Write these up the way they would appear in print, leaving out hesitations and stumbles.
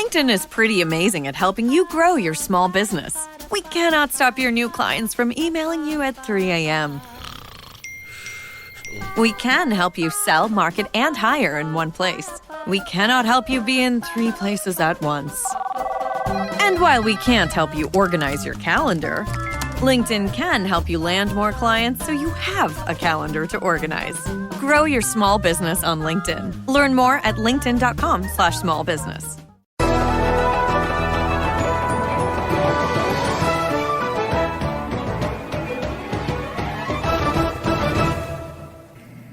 LinkedIn is pretty amazing at helping you grow your small business. We cannot stop your new clients from emailing you at 3 a.m. We can help you sell, market, and hire in one place. We cannot help you be in 3 places at once. And while we can't help you organize your calendar, LinkedIn can help you land more clients so you have a calendar to organize. Grow your small business on LinkedIn. Learn more at linkedin.com/smallbusiness.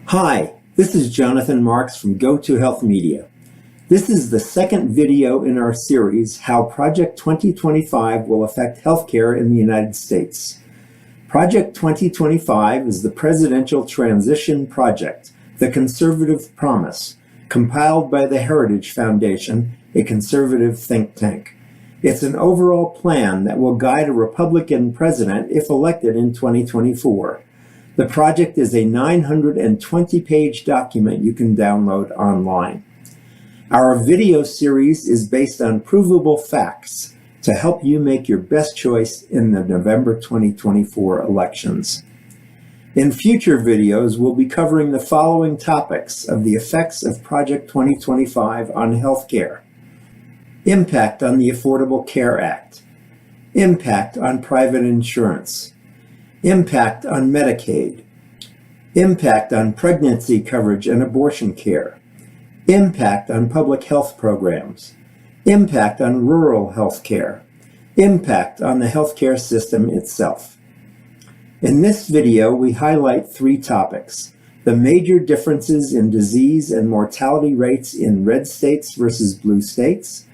Hi, this is Jonathan Marks from Go to Health Media. This is the second video in our series, How Project 2025 Will Affect Healthcare in the United States. Project 2025 is the Presidential Transition Project, the Conservative Promise, compiled by the Heritage Foundation, a conservative think tank. It's an overall plan that will guide a Republican president if elected in 2024. The project is a 920-page document you can download online. Our video series is based on provable facts to help you make your best choice in the November 2024 elections. In future videos, we'll be covering the following topics of the effects of Project 2025 on healthcare: impact on the Affordable Care Act, impact on private insurance, impact on Medicaid, impact on pregnancy coverage and abortion care, impact on public health programs, impact on rural health care, impact on the healthcare system itself. In this video, we highlight 3 topics: the major differences in disease and mortality rates in red states versus blue states,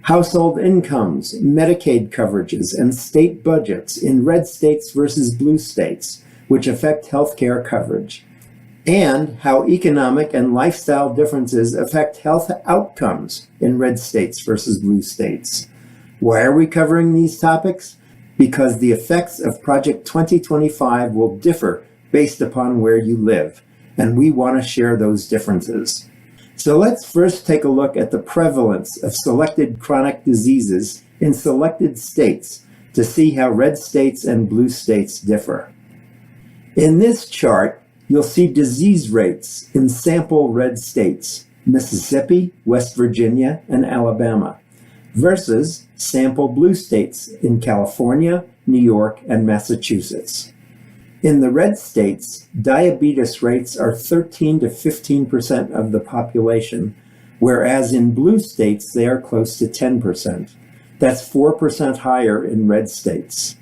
household incomes, Medicaid coverages, and state budgets in red states versus blue states, which affect healthcare coverage, and how economic and lifestyle differences affect health outcomes in red states versus blue states. Why are we covering these topics? Because the effects of Project 2025 will differ based upon where you live, and we want to share those differences. So let's first take a look at the prevalence of selected chronic diseases in selected states to see how red states and blue states differ. In this chart, you'll see disease rates in sample red states, Mississippi, West Virginia, and Alabama, versus sample blue states in California, New York, and Massachusetts. In the red states, diabetes rates are 13 to 15% of the population, whereas in blue states, they are close to 10%. That's 4% higher in red states.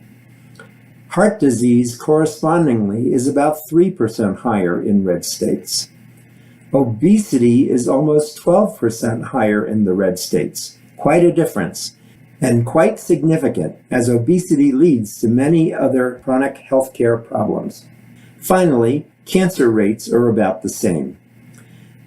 Heart disease correspondingly is about 3% higher in red states. Obesity is almost 12% higher in the red states, quite a difference, and quite significant, as obesity leads to many other chronic healthcare problems. Finally, cancer rates are about the same.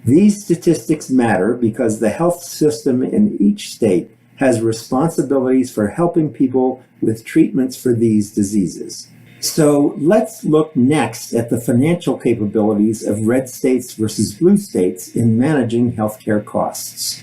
These statistics matter because the health system in each state has responsibilities for helping people with treatments for these diseases. So let's look next at the financial capabilities of red states versus blue states in managing healthcare costs.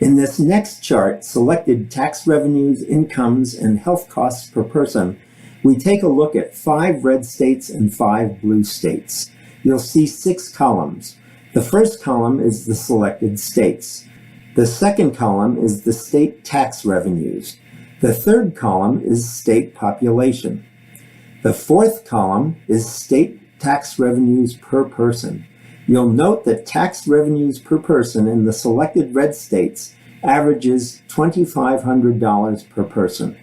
In this next chart, selected tax revenues, incomes, and health costs per person, we take a look at 5 red states and 5 blue states. You'll see 6 columns. The first column is the selected states. The second column is the state tax revenues. The third column is state population. The fourth column is state tax revenues per person. You'll note that tax revenues per person in the selected red states averages $2,500 per person.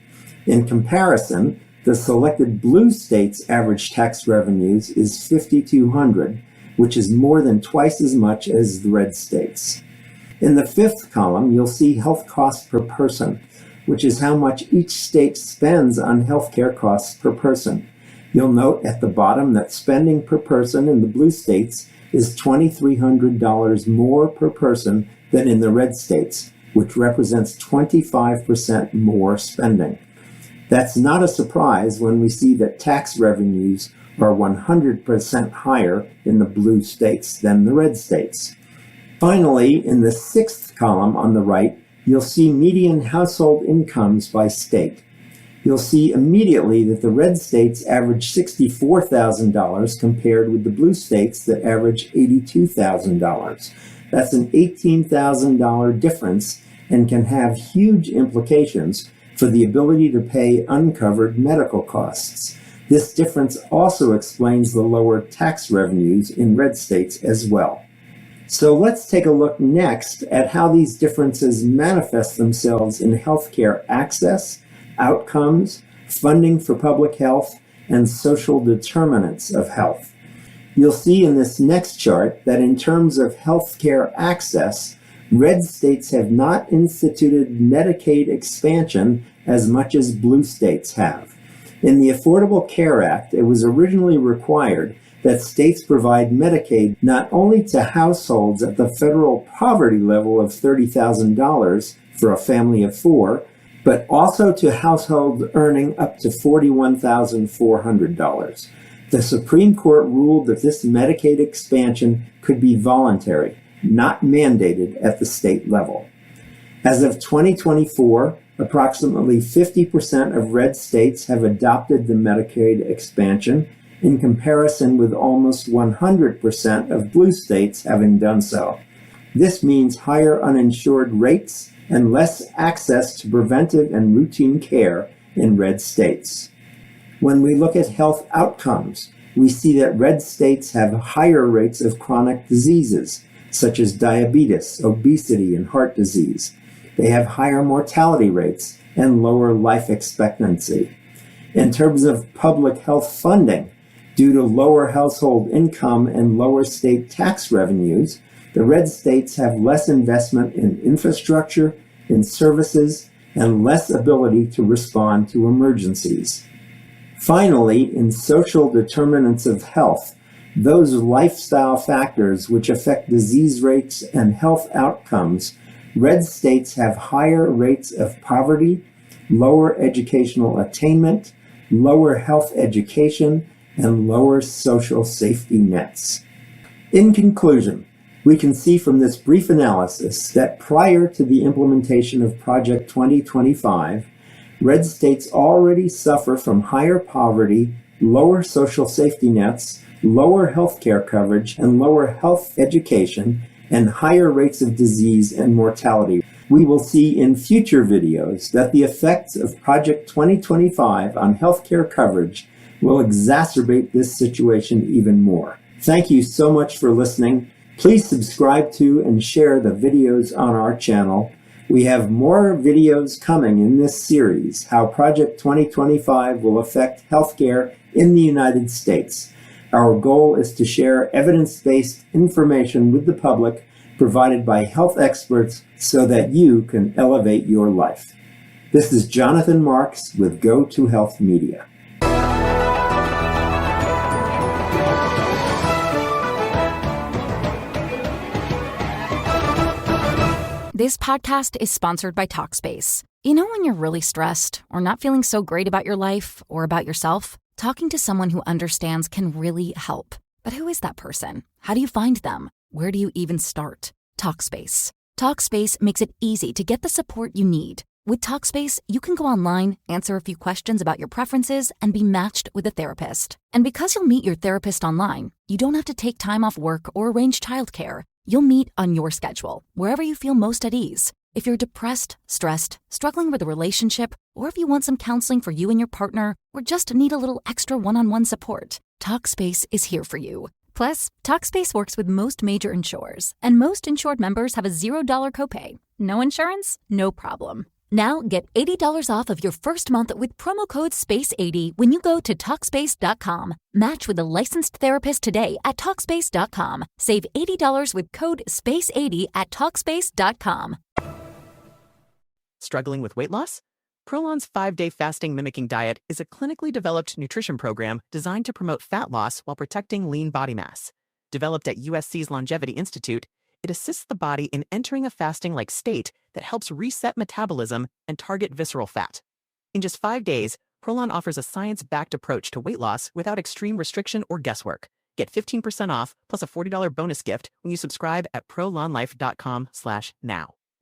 In comparison, the selected blue states' average tax revenues is $5,200, which is more than twice as much as the red states. In the fifth column, you'll see health costs per person, which is how much each state spends on healthcare costs per person. You'll note at the bottom that spending per person in the blue states is $2,300 more per person than in the red states, which represents 25% more spending. That's not a surprise when we see that tax revenues are 100% higher in the blue states than the red states. Finally, in the sixth column on the right, you'll see median household incomes by state. You'll see immediately that the red states average $64,000 compared with the blue states that average $82,000. That's an $18,000 difference and can have huge implications for the ability to pay uncovered medical costs. This difference also explains the lower tax revenues in red states as well. So let's take a look next at how these differences manifest themselves in healthcare access, outcomes, funding for public health, and social determinants of health. You'll see in this next chart that in terms of healthcare access, red states have not instituted Medicaid expansion as much as blue states have. In the Affordable Care Act, it was originally required that states provide Medicaid not only to households at the federal poverty level of $30,000 for a family of four, but also to households earning up to $41,400. The Supreme Court ruled that this Medicaid expansion could be voluntary, not mandated at the state level. As of 2024, approximately 50% of red states have adopted the Medicaid expansion, in comparison with almost 100% of blue states having done so. This means higher uninsured rates and less access to preventive and routine care in red states. When we look at health outcomes, we see that red states have higher rates of chronic diseases, such as diabetes, obesity, and heart disease. They have higher mortality rates and lower life expectancy. In terms of public health funding, due to lower household income and lower state tax revenues, the red states have less investment in infrastructure, in services, and less ability to respond to emergencies. Finally, in social determinants of health, those lifestyle factors which affect disease rates and health outcomes, red states have higher rates of poverty, lower educational attainment, lower health education, and lower social safety nets. In conclusion, we can see from this brief analysis that prior to the implementation of Project 2025, red states already suffer from higher poverty, lower social safety nets, lower health care coverage, and lower health education, and higher rates of disease and mortality. We will see in future videos that the effects of Project 2025 on healthcare coverage will exacerbate this situation even more. Thank you so much for listening. Please subscribe to and share the videos on our channel. We have more videos coming in this series, how Project 2025 will affect healthcare in the United States. Our goal is to share evidence-based information with the public provided by health experts so that you can elevate your life. This is Jonathan Marks with Go to Health Media. This podcast is sponsored by Talkspace. You know when you're really stressed or not feeling so great about your life or about yourself? Talking to someone who understands can really help. But who is that person? How do you find them? Where do you even start? Talkspace. Talkspace makes it easy to get the support you need. With Talkspace, you can go online, answer a few questions about your preferences, and be matched with a therapist. And because you'll meet your therapist online, you don't have to take time off work or arrange childcare. You'll meet on your schedule, wherever you feel most at ease. If you're depressed, stressed, struggling with a relationship, or if you want some counseling for you and your partner, or just need a little extra one-on-one support, Talkspace is here for you. Plus, Talkspace works with most major insurers, and most insured members have a $0 copay. No insurance? No problem. Now get $80 off of your first month with promo code SPACE80 when you go to Talkspace.com. Match with a licensed therapist today at Talkspace.com. Save $80 with code SPACE80 at Talkspace.com. Struggling with weight loss? Prolon's 5-day fasting mimicking diet is a clinically developed nutrition program designed to promote fat loss while protecting lean body mass. Developed at USC's Longevity Institute, it assists the body in entering a fasting-like state that helps reset metabolism and target visceral fat. In just 5 days, Prolon offers a science-backed approach to weight loss without extreme restriction or guesswork. Get 15% off plus a $40 bonus gift when you subscribe at prolonlife.com/now.